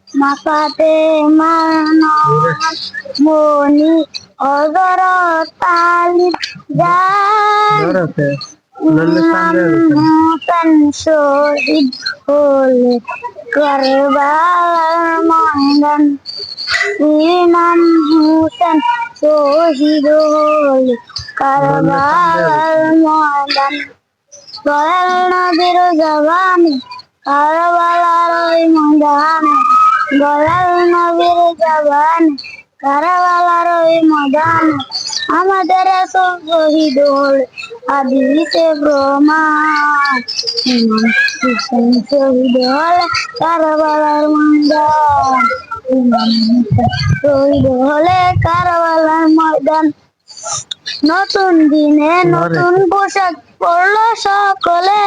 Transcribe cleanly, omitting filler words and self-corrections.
মাকাতে মানো মনি অগর তালিব জান শহীদ হলে কারবালার ময়দান ইমাম হুসেন শহীদ হলে কারবালার ময়দান দয়াল নবীর জবানে কারবালার ওই ময়দানে দয়াল নবীর জবানে কারবালার ওই ময়দানে আমাদের রাসূল শহীদ হলে হাদিসে প্রমাণ ইমাম হুসেন শহীদ হলে কারবালার ময়দান ইমাম হুসেন শহীদ হলে কারবালার ময়দান নতুন দিনে নতুন পোশাক পরলো সকলে।